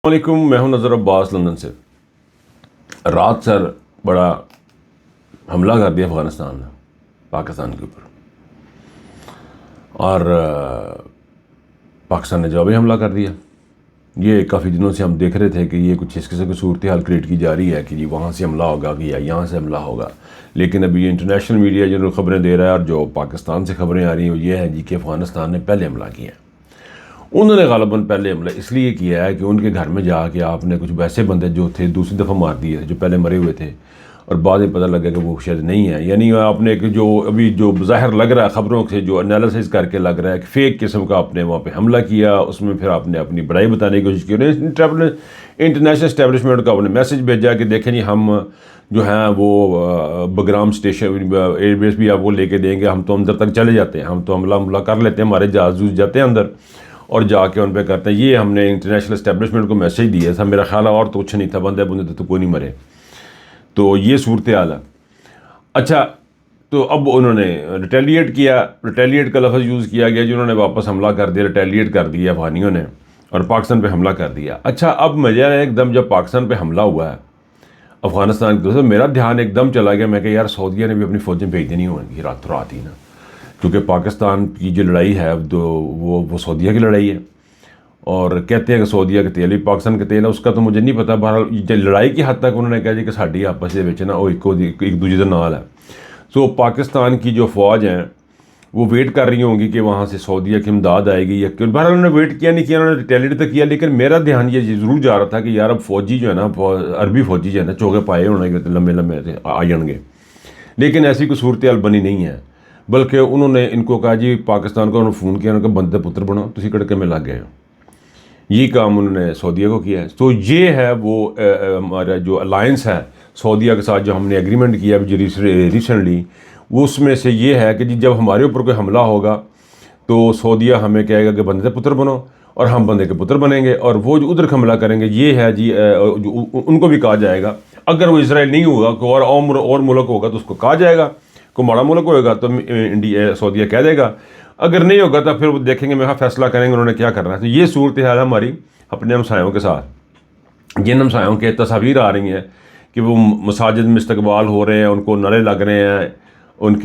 السلام علیکم، میں ہوں نظر عباس لندن سے۔ رات سر بڑا حملہ کر دیا افغانستان نے پاکستان کے اوپر، اور پاکستان نے جوابی حملہ کر دیا۔ یہ کافی دنوں سے ہم دیکھ رہے تھے کہ یہ کچھ اس قسم کی صورتحال کریٹ کی جا رہی ہے کہ جی وہاں سے حملہ ہوگا کہ یا یہاں سے حملہ ہوگا، لیکن ابھی یہ انٹرنیشنل میڈیا جو خبریں دے رہا ہے اور جو پاکستان سے خبریں آ رہی ہیں وہ یہ ہے جی کہ افغانستان نے پہلے حملہ کیا ہے۔ انہوں نے غالباً پہلے حملہ اس لیے کیا ہے کہ ان کے گھر میں جا کے آپ نے کچھ ویسے بندے جو تھے دوسری دفعہ مار دیے تھے جو پہلے مرے ہوئے تھے، اور بعد میں پتہ لگا کہ وہ شاید نہیں ہے۔ یعنی آپ نے جو ابھی جو ظاہر لگ رہا ہے خبروں سے جو انالیسس کر کے لگ رہا ہے کہ فیک قسم کا آپ نے وہاں پہ حملہ کیا، اس میں پھر آپ نے اپنی بڑائی بتانے کی کوشش کی، انٹرنیشنل اسٹیبلشمنٹ کو آپ نے میسج بھیجا کہ دیکھیں جی ہم جو ہیں وہ بگرام اسٹیشن ایئر بیس بھی آپ کو لے کے دیں گے، ہم تو اندر تک چلے جاتے ہیں، ہم تو حملہ کر لیتے ہیں، ہمارے جہاز جاتے ہیں اندر اور جا کے ان پہ کرتے ہیں۔ یہ ہم نے انٹرنیشنل اسٹیبلشمنٹ کو میسج دیا تھا، میرا خیال ہے اور تو کچھ نہیں تھا، بندے تو کوئی نہیں مرے۔ تو یہ صورتحال ہے۔ اچھا، تو اب انہوں نے ریٹیلیٹ کیا، ریٹیلیٹ کا لفظ یوز کیا گیا، جنہوں نے واپس حملہ کر دیا، ریٹیلیٹ کر دیا افغانیوں نے اور پاکستان پہ حملہ کر دیا۔ اچھا، اب مجھے ایک دم جب پاکستان پہ حملہ ہوا ہے افغانستان کی طرف سے، میرا دھیان ایک دم چلا گیا، میں کہ یار سعودیہ نے بھی اپنی فوجیں بھیج دینی ہوگی رات رات ہی نا، کیونکہ پاکستان کی جو لڑائی ہے وہ سعودیہ کی لڑائی ہے، اور کہتے ہیں کہ سعودیہ کا تیل بھی پاکستان کا تیل ہے، اس کا تو مجھے نہیں پتا۔ بہرحال لڑائی کی حد تک انہوں نے کہا جی کہ ساڈی آپس دے وچ نا وہ ایک دوسرے دے نال ہے۔ سو پاکستان کی جو فوج ہیں وہ ویٹ کر رہی ہوں گی کہ وہاں سے سعودیہ کی امداد آئے گی، یا بہرحال انہوں نے ویٹ کیا نہیں کیا، انہوں نے ریٹیلیٹ تو کیا، لیکن میرا دھیان یہ ضرور جا رہا تھا کہ یار اب فوجی جو ہے نا، عربی فوجی جو ہے نا، چوکے پائے ہونے کے لمبے لمبے آ جان گے، لیکن ایسی کوئی صورتحال بنی نہیں ہے، بلکہ انہوں نے ان کو کہا جی پاکستان کو انہوں نے فون کیا، انہوں نے کہا بندے پتر بنو، تسی کڑکے میں لگ گئے ہو۔ یہ کام انہوں نے سعودیہ کو کیا ہے۔ تو یہ ہے وہ ہمارا جو الائنس ہے سعودیہ کے ساتھ جو ہم نے ایگریمنٹ کیا جو ریسنٹلی، وہ اس میں سے یہ ہے کہ جی جب ہمارے اوپر کوئی حملہ ہوگا تو سعودیہ ہمیں کہے گا کہ بندے پتر بنو، اور ہم بندے کے پتر بنیں گے، اور وہ جو ادھر حملہ کریں گے یہ ہے جی ان کو بھی کہا جائے گا، اگر وہ اسرائیل نہیں ہوگا کوئی اور ملک ہوگا تو اس کو کہا جائے گا، کوئی بڑا ملک ہوئے گا تو سعودیہ کہہ دے گا، اگر نہیں ہوگا تو پھر وہ دیکھیں گے میں فیصلہ کریں گے انہوں نے کیا کرنا ہے۔ تو یہ صورتحال ہے ہماری اپنے ہمسایوں کے ساتھ، جن ہمسایوں کے تصاویر آ رہی ہیں کہ وہ مساجد میں استقبال ہو رہے ہیں، ان کو نعرے لگ رہے ہیں، ان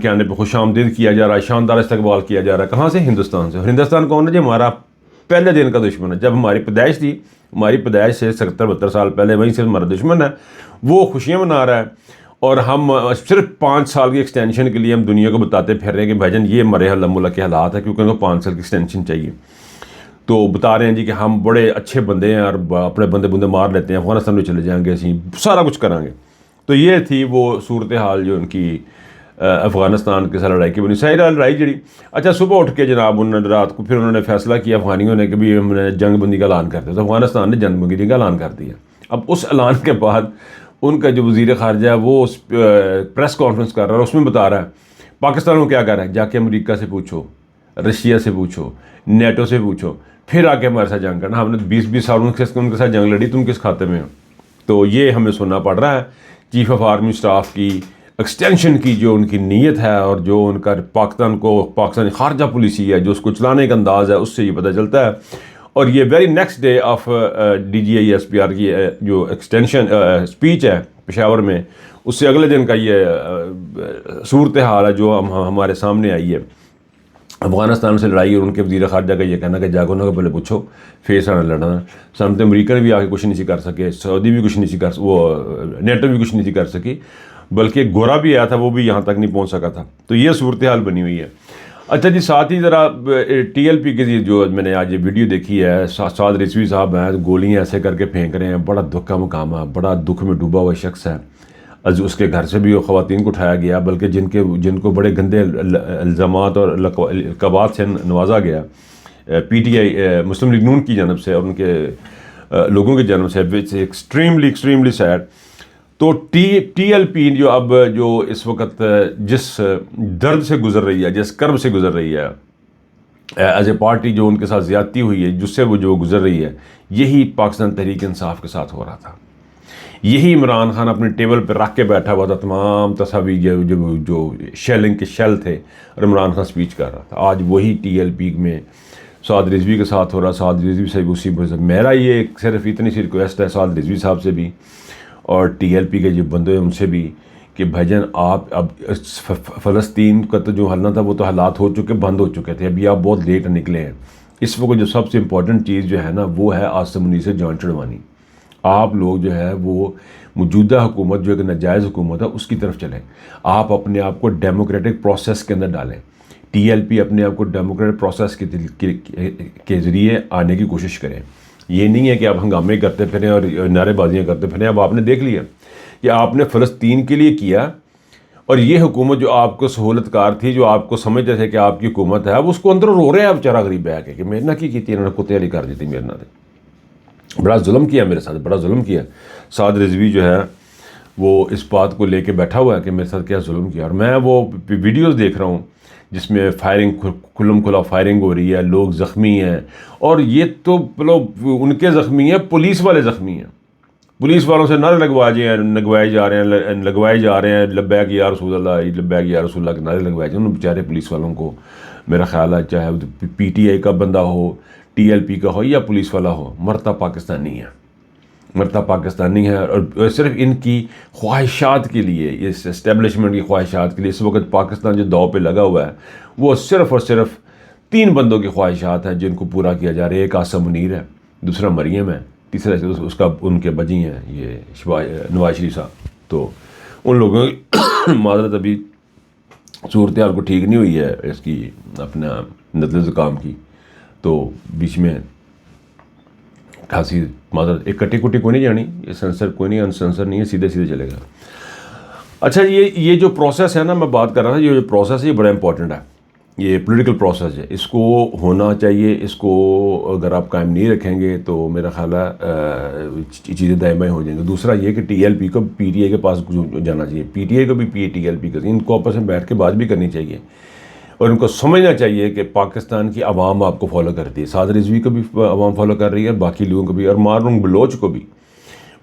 کے آنے پہ خوش آمدید کیا جا رہا ہے، شاندار استقبال کیا جا رہا ہے۔ کہاں سے؟ ہندوستان سے۔ اور ہندوستان کون ہے جی؟ ہمارا پہلے دن کا دشمن ہے۔ جب ہماری پیدائش تھی، ہماری پیدائش سے 70-72 سال پہلے وہیں سے ہمارا دشمن ہے، وہ خوشیاں منا رہا ہے، اور ہم صرف 5 سال کی ایکسٹینشن کے لیے ہم دنیا کو بتاتے پھر رہے ہیں کہ بھائی جان یہ ہمارے ملک کے حالات ہے، کیونکہ ان کو 5 سال کی ایکسٹینشن چاہیے۔ تو بتا رہے ہیں جی کہ ہم بڑے اچھے بندے ہیں اور اپنے بندے مار لیتے ہیں، افغانستان میں چلے جائیں گے، اسی سارا کچھ کریں گے۔ تو یہ تھی وہ صورتحال جو ان کی افغانستان کے ساتھ لڑائی کی بنی ساری لڑائی جڑی۔ اچھا، صبح اٹھ کے جناب انہوں نے رات کو پھر انہوں نے فیصلہ کیا افغانیوں نے کہ بھی ہم نے جنگ بندی کا اعلان کر دیا، تو افغانستان نے جنگ بندی کا اعلان کر دیا۔ اب اس اعلان کے بعد ان کا جو وزیر خارجہ ہے وہ پریس کانفرنس کر رہا ہے، اس میں بتا رہا ہے پاکستان کو کیا کر رہا ہے، جا کے امریکہ سے پوچھو، رشیا سے پوچھو، نیٹو سے پوچھو، پھر آ کے ہمارے ساتھ جنگ کرنا، ہم نے 20 سال ان کے ساتھ جنگ لڑی، تم کس کھاتے میں ہو؟ تو یہ ہمیں سننا پڑ رہا ہے چیف آف آرمی اسٹاف کی ایکسٹینشن کی جو ان کی نیت ہے، اور جو ان کا پاکستانی خارجہ پالیسی ہے، جو اس کو چلانے کا انداز ہے، اس سے یہ پتہ چلتا ہے۔ اور یہ very next day of D G I S P R کی جو ایکسٹینشن اسپیچ ہے پشاور میں، اس سے اگلے دن کا یہ صورتحال ہے جو ہمارے سامنے آئی ہے۔ افغانستان سے لڑائی، اور ان کے وزیر خارجہ کا یہ کہنا کہ جاگو نہ پہلے پوچھو فیس آنا لڑنا۔ سامنے امریکہ نے بھی آ کے کچھ نہیں سی کر سکے، سعودی بھی کچھ نہیں سی کر، وہ نیٹو بھی کچھ نہیں سی کر سکی، بلکہ گورا بھی آیا تھا وہ بھی یہاں تک نہیں پہنچ سکا تھا۔ تو یہ صورتحال بنی ہوئی ہے۔ اچھا جی، ساتھ ہی ذرا ٹی ایل پی کی جو میں نے آج یہ ویڈیو دیکھی ہے، سعد رضوی صاحب ہیں، گولیاں ایسے کر کے پھینک رہے ہیں، بڑا دکھ کا مقام ہے، بڑا دکھ میں ڈوبا ہوا شخص ہے۔ اس کے گھر سے بھی وہ خواتین کو اٹھایا گیا، بلکہ جن کو بڑے گندے الزامات اور القابات سے نوازا گیا P T I Muslim league نون کی جانب سے اور ان کے لوگوں کی جانب سے، ایکسٹریملی سیڈ۔ تو ٹی ایل پی جو اس وقت جس درد سے گزر رہی ہے، جس کرب سے گزر رہی ہے ایز اے پارٹی، جو ان کے ساتھ زیادتی ہوئی ہے، جس سے وہ جو گزر رہی ہے، یہی پاکستان تحریک انصاف کے ساتھ ہو رہا تھا۔ یہی عمران خان اپنے ٹیبل پہ رکھ کے بیٹھا ہوا تھا، تمام تصاویر جو شیلنگ کے شیل تھے، اور عمران خان سپیچ کر رہا تھا۔ آج وہی ٹی ایل پی میں سعد رضوی کے ساتھ ہو رہا. سعد رضوی سے اسی میرا یہ صرف اتنی سی ریکویسٹ ہے سعد رضوی صاحب سے بھی اور ٹی ایل پی کے جو بندے ہیں ان سے بھی کہ بھجن آپ اب فلسطین کا تو جو حل تھا وہ تو حالات ہو چکے, بند ہو چکے تھے, ابھی آپ بہت لیٹ نکلے ہیں. اس وقت جو سب سے امپورٹنٹ چیز جو ہے نا وہ ہے عاصم منیر سے جان چھڑوانی. آپ لوگ جو ہے وہ موجودہ حکومت جو ایک ناجائز حکومت ہے اس کی طرف چلیں. آپ اپنے آپ کو ڈیموکریٹک پروسیس کے اندر ڈالیں. ٹی ایل پی اپنے آپ کو ڈیموکریٹک پروسیس کے ذریعے آنے کی کوشش کریں. یہ نہیں ہے کہ آپ ہنگامے کرتے پھریں اور نعرے بازیاں کرتے پھریں. اب آپ نے دیکھ لیا کہ آپ نے فلسطین کے لیے کیا اور یہ حکومت جو آپ کو سہولت کار تھی, جو آپ کو سمجھتے تھے کہ آپ کی حکومت ہے, اب اس کو اندر رو رہے ہیں. اب چارہ غریب بہ کے کہ میرے نہ کی تھی, انہوں نے کتے والی کر دی تھی میرے نہ. بڑا ظلم کیا میرے ساتھ, بڑا ظلم کیا. سعد رضوی جو ہے وہ اس بات کو لے کے بیٹھا ہوا ہے کہ میرے ساتھ کیا ظلم کیا. اور میں وہ ویڈیوز دیکھ رہا ہوں جس میں فائرنگ کھلم کھلا فائرنگ ہو رہی ہے, لوگ زخمی ہیں. اور یہ تو ان کے زخمی ہیں, پولیس والے زخمی ہیں. پولیس والوں سے نعرے لگوائے جا رہے ہیں لبیک یا رسول اللہ, لبیک یا رسول اللہ کے نعرے لگوائے جائیں. ان بیچارے پولیس والوں کو میرا خیال ہے چاہے پی ٹی آئی کا بندہ ہو, ٹی ایل پی کا ہو یا پولیس والا ہو, مرتا پاکستانی ہے, مرتا پاکستانی ہے. اور صرف ان کی خواہشات کے لیے, اس اسٹیبلشمنٹ کی خواہشات کے لیے اس وقت پاکستان جو داؤ پہ لگا ہوا ہے وہ صرف اور صرف 3 بندوں کی خواہشات ہیں جن کو پورا کیا جا رہا ہے. ایک عاصم منیر ہے, دوسرا مریم ہے, تیسرا اس کا ان کے بجی ہیں یہ نواز شریف صاحب. تو ان لوگوں کی معذرت ابھی صورتحال کو ٹھیک نہیں ہوئی ہے اس کی اپنا نزلِ زکام کی, تو بیچ میں خاصی معذرت. ایک کٹی کٹی کوئی نہیں جانی, یہ سنسر کوئی نہیں, انسنسر نہیں ہے, سیدھے سیدھے چلے گا. اچھا یہ جو پروسیس ہے نا میں بات کر رہا تھا, یہ جو پروسیس ہے یہ بڑا امپورٹنٹ ہے. یہ پولیٹیکل پروسیس ہے, اس کو ہونا چاہیے. اس کو اگر آپ قائم نہیں رکھیں گے تو میرا خیال ہے چیزیں دائیں بائیں ہو جائیں گی. دوسرا یہ کہ ٹی ایل پی کو پی ٹی آئی کے پاس جانا چاہیے, پی ٹی آئی کو بھی ٹی ایل پی کو, ان کو آپس میں بیٹھ کے بات بھی کرنی چاہیے اور ان کو سمجھنا چاہیے کہ پاکستان کی عوام آپ کو فالو کرتی ہے. سعد رضوی کو بھی عوام فالو کر رہی ہے, باقی لوگوں کو بھی, اور مارنگ بلوچ کو بھی.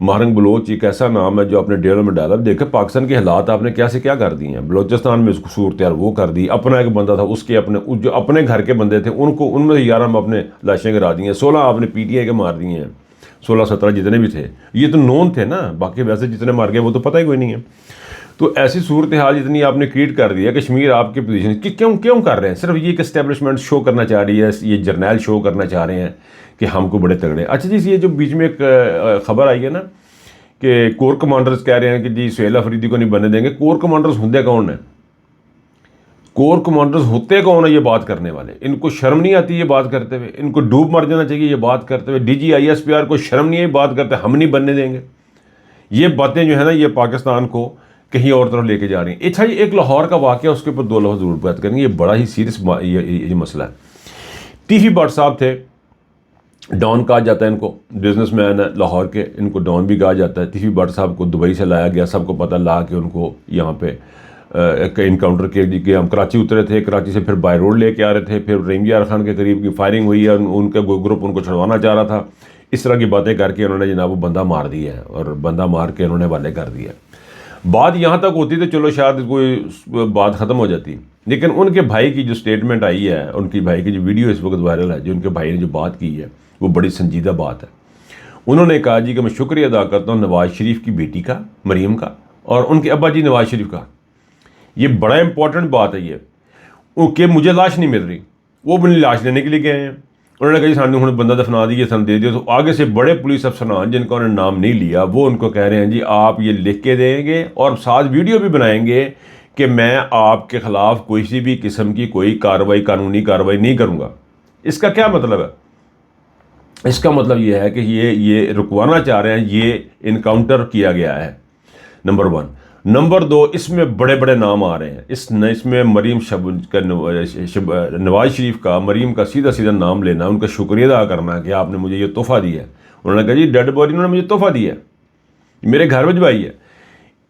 مارنگ بلوچ ایک ایسا نام ہے جو آپ نے ڈیلوں میں ڈالا. دیکھیں پاکستان کے حالات آپ نے کیسے کیا کر دی ہیں. بلوچستان میں اس کو صورتحال وہ کر دی. اپنا ایک بندہ تھا, اس کے اپنے جو اپنے گھر کے بندے تھے ان میں 11 اپنے لاشیں گرا دی ہیں, 16 آپ نے پی ٹی آئی کے مار دی ہیں, 16-17 جتنے بھی تھے یہ تو نون تھے نا, باقی ویسے جتنے مار گئے وہ تو پتہ ہی کوئی نہیں ہے. تو ایسی صورتحال جتنی آپ نے کریٹ کر دی ہے. کشمیر آپ کی پوزیشن کیوں کر رہے ہیں؟ صرف یہ کہ اسٹیبلشمنٹ شو کرنا چاہ رہی ہے, یہ جرنیل شو کرنا چاہ رہے ہیں کہ ہم کو بڑے تگڑے. اچھا جی, یہ جو بیچ میں ایک خبر آئی ہے نا کہ کور کمانڈرز کہہ رہے ہیں کہ جی سہیل افریدی کو نہیں بننے دیں گے. کور کمانڈرز ہوتے کون ہیں؟ کور کمانڈرز ہوتے کون ہیں یہ بات کرنے والے؟ ان کو شرم نہیں آتی یہ بات کرتے ہوئے؟ ان کو ڈوب مر جانا چاہیے یہ بات کرتے ہوئے. D G I S P R کو شرم نہیں ہے بات کرتے ہم نہیں بننے دیں گے. یہ باتیں جو ہے نا یہ پاکستان کو کہیں اور طرف لے کے جا رہی ہیں. اچھا یہ ایک لاہور کا واقعہ, اس کے اوپر 2 لفظ ضرور بات کریں گے, یہ بڑا ہی سیریس یہ مسئلہ ہے. ٹیفی بٹ صاحب تھے, ڈان کہا جاتا ہے ان کو, بزنس مین ہے لاہور کے, ان کو ڈان بھی کہا جاتا ہے. ٹیفی بٹ صاحب کو دبئی سے لایا گیا, سب کو پتہ لا کے ان کو یہاں پہ ایک انکاؤنٹر کے ہم کراچی اترے تھے, کراچی سے پھر بائی روڈ لے کے آ رہے تھے, پھر رحیم یار خان کے قریب کی فائرنگ ہوئی ہے, ان کا گروپ ان کو چھڑوانا چاہ رہا تھا. اس طرح کی باتیں کر کے انہوں نے جناب وہ بندہ مار دیا ہے, اور بندہ مار کے انہوں نے حوالے کر دیا. بات یہاں تک ہوتی تو چلو شاید کوئی بات ختم ہو جاتی, لیکن ان کے بھائی کی جو سٹیٹمنٹ آئی ہے, ان کی بھائی کی جو ویڈیو اس وقت وائرل ہے, جو ان کے بھائی نے جو بات کی ہے وہ بڑی سنجیدہ بات ہے. انہوں نے کہا جی کہ میں شکریہ ادا کرتا ہوں نواز شریف کی بیٹی کا, مریم کا, اور ان کے ابا جی نواز شریف کا. یہ بڑا امپورٹنٹ بات ہے یہ کہ مجھے لاش نہیں مل رہی, وہ بھی لاش لینے کے لیے گئے ہیں. انہوں نے کہا جی سامنے انہوں نے بندہ دفنا دیا, سن دے دیا. تو آگے سے بڑے پولیس افسران جن کا انہوں نے نام نہیں لیا وہ ان کو کہہ رہے ہیں جی آپ یہ لکھ کے دیں گے اور ساتھ ویڈیو بھی بنائیں گے کہ میں آپ کے خلاف کوئی سی بھی قسم کی کوئی قانونی کارروائی نہیں کروں گا. اس کا کیا مطلب ہے؟ اس کا مطلب یہ ہے کہ یہ رکوانا چاہ رہے ہیں, یہ انکاؤنٹر کیا گیا ہے, نمبر 1. نمبر 2, اس میں بڑے بڑے نام آ رہے ہیں. اس میں مریم نواز شریف کا, مریم کا سیدھا نام لینا, ان کا شکریہ ادا کرنا کہ آپ نے مجھے یہ تحفہ دیا ہے. انہوں نے کہا جی ڈیڈ باڈی انہوں نے مجھے تحفہ دیا ہے, میرے گھر بھجوائی ہے.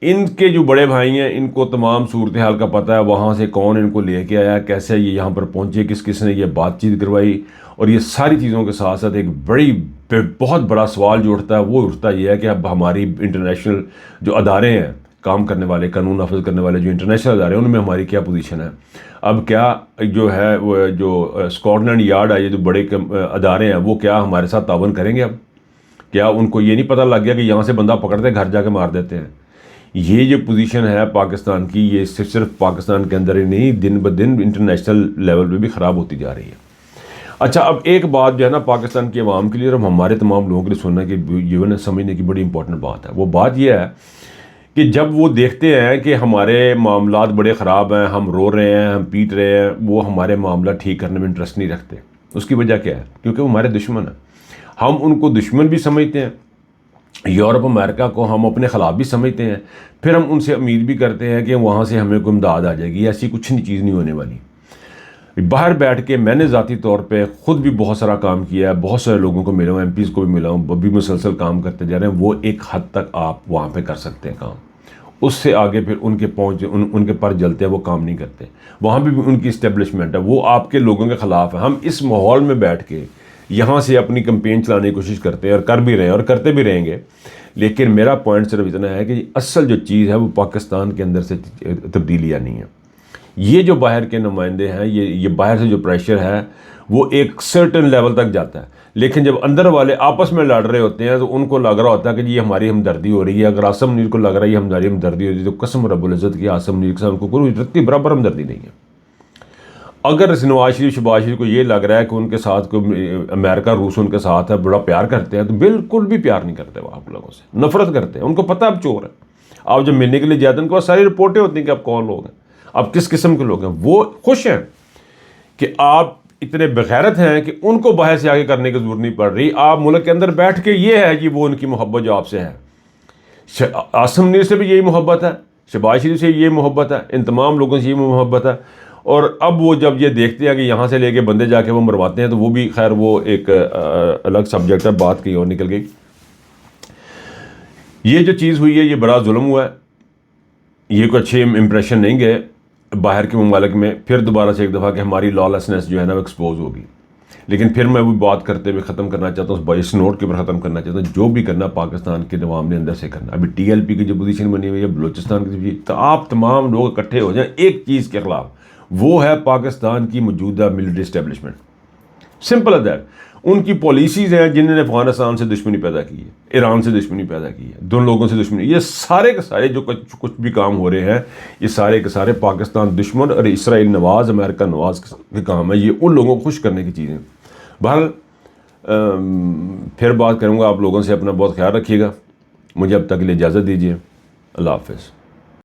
ان کے جو بڑے بھائی ہیں ان کو تمام صورتحال کا پتہ ہے, وہاں سے کون ان کو لے کے آیا, کیسے یہ یہاں پر پہنچے, کس نے یہ بات چیت کروائی. اور یہ ساری چیزوں کے ساتھ ساتھ ایک بہت بڑا سوال جو اٹھتا ہے وہ اٹھتا یہ ہے کہ اب ہماری انٹرنیشنل جو ادارے ہیں کام کرنے والے, قانون نافذ کرنے والے جو انٹرنیشنل ادارے ہیں, ان میں ہماری کیا پوزیشن ہے. اب کیا جو ہے وہ جو اسکاٹ لینڈ یارڈ ہے، یہ جو بڑے ادارے ہیں، وہ کیا ہمارے ساتھ تعاون کریں گے؟ اب کیا ان کو یہ نہیں پتہ لگ گیا کہ یہاں سے بندہ پکڑتے گھر جا کے مار دیتے ہیں؟ یہ جو پوزیشن ہے پاکستان کی، یہ صرف پاکستان کے اندر ہی نہیں، دن بدن انٹرنیشنل لیول پہ بھی خراب ہوتی جا رہی ہے۔ اچھا، اب ایک بات جو ہے نا پاکستان کے عوام کے لیے اور ہمارے تمام لوگوں کے لیے سننا کہ یہ سمجھنے کی بڑی امپورٹنٹ بات ہے، وہ بات یہ ہے کہ جب وہ دیکھتے ہیں کہ ہمارے معاملات بڑے خراب ہیں، ہم رو رہے ہیں، ہم پیٹ رہے ہیں، وہ ہمارے معاملہ ٹھیک کرنے میں انٹرسٹ نہیں رکھتے۔ اس کی وجہ کیا ہے؟ کیونکہ وہ ہمارے دشمن ہیں، ہم ان کو دشمن بھی سمجھتے ہیں، یورپ امریکہ کو ہم اپنے خلاف بھی سمجھتے ہیں، پھر ہم ان سے امید بھی کرتے ہیں کہ وہاں سے ہمیں کوئی امداد آ جائے گی۔ ایسی کچھ چیز نہیں ہونے والی۔ باہر بیٹھ کے میں نے ذاتی طور پہ خود بھی بہت سارا کام کیا ہے، بہت سارے لوگوں کو ملا ہوں، ایم پیز کو بھی ملا ہوں، ابھی مسلسل کام کرتے جا رہے ہیں۔ وہ ایک حد تک آپ وہاں پہ کر سکتے ہیں کام، اس سے آگے پھر ان کے ان کے پر جلتے ہیں، وہ کام نہیں کرتے۔ وہاں بھی ان کی اسٹیبلشمنٹ ہے، وہ آپ کے لوگوں کے خلاف ہے۔ ہم اس ماحول میں بیٹھ کے یہاں سے اپنی کمپین چلانے کی کوشش کرتے ہیں اور کر بھی رہے ہیں اور کرتے بھی رہیں گے، لیکن میرا پوائنٹ صرف اتنا ہے کہ اصل جو چیز ہے وہ پاکستان کے اندر سے تبدیلیاں نہیں ہیں۔ یہ جو باہر کے نمائندے ہیں، یہ باہر سے جو پریشر ہے وہ ایک سرٹن لیول تک جاتا ہے، لیکن جب اندر والے آپس میں لڑ رہے ہوتے ہیں تو ان کو لگ رہا ہوتا ہے کہ یہ ہماری ہمدردی ہو رہی ہے۔ اگر عاصم منیر کو لگ رہا ہے یہ ہماری ہمدردی ہو رہی ہے، تو قسم رب العزت کی عاصم منیر کے ساتھ ان کو کوئی رتی برابر ہمدردی نہیں ہے۔ اگر نواز شریف شہباز شریف کو یہ لگ رہا ہے کہ ان کے ساتھ کوئی امریکہ روس ان کے ساتھ ہے، بڑا پیار کرتے ہیں، تو بالکل بھی پیار نہیں کرتے، وہ آپ لوگوں سے نفرت کرتے ہیں۔ ان کو پتہ اب چور ہے، آپ جب ملنے کے لیے جاتے ہیں ان کے پاس ساری رپورٹیں ہوتی ہیں کہ آپ کون لوگ ہیں، آپ کس قسم کے لوگ ہیں۔ وہ خوش ہیں کہ آپ اتنے بغیرت ہیں کہ ان کو باہر سے آگے کرنے کی ضرورت نہیں پڑ رہی، آپ ملک کے اندر بیٹھ کے یہ ہے کہ وہ ان کی محبت جو آپ سے ہے۔ عاصم منیر سے بھی یہی محبت ہے، شہباز شریف سے یہ محبت ہے، ان تمام لوگوں سے یہ محبت ہے۔ اور اب وہ جب یہ دیکھتے ہیں کہ یہاں سے لے کے بندے جا کے وہ مرواتے ہیں، تو وہ بھی خیر وہ ایک الگ سبجیکٹ ہے، بات کہیں اور نکل گئی۔ یہ جو چیز ہوئی ہے یہ بڑا ظلم ہوا ہے، یہ کوئی اچھے امپریشن نہیں گئے باہر کے ممالک میں۔ پھر دوبارہ سے ایک دفعہ کہ ہماری لا لیسنس جو ہے نا وہ ایکسپوز ہوگی۔ لیکن پھر میں وہ بات کرتے ہوئے ختم کرنا چاہتا ہوں، اس نوٹ کے اوپر ختم کرنا چاہتا ہوں، جو بھی کرنا پاکستان کے عوام نے اندر سے کرنا۔ ابھی ٹی ایل پی کی جو پوزیشن بنی ہوئی ہے، بلوچستان کی، تو آپ تمام لوگ اکٹھے ہو جائیں ایک چیز کے خلاف، وہ ہے پاکستان کی موجودہ ملٹری اسٹیبلشمنٹ۔ سمپل ہے دیٹ۔ ان کی پالیسیز ہیں جنہوں نے افغانستان سے دشمنی پیدا کی ہے، ایران سے دشمنی پیدا کی ہے، دونوں لوگوں سے دشمنی، یہ سارے کے سارے جو کچھ بھی کام ہو رہے ہیں، یہ سارے کے سارے پاکستان دشمن اور اسرائیل نواز، امریکہ نواز کے کام ہے۔ یہ ان لوگوں کو خوش کرنے کی چیزیں۔ بہرحال پھر بات کروں گا آپ لوگوں سے، اپنا بہت خیال رکھیے گا۔ مجھے اب تک کے لیے اجازت دیجیے، اللہ حافظ۔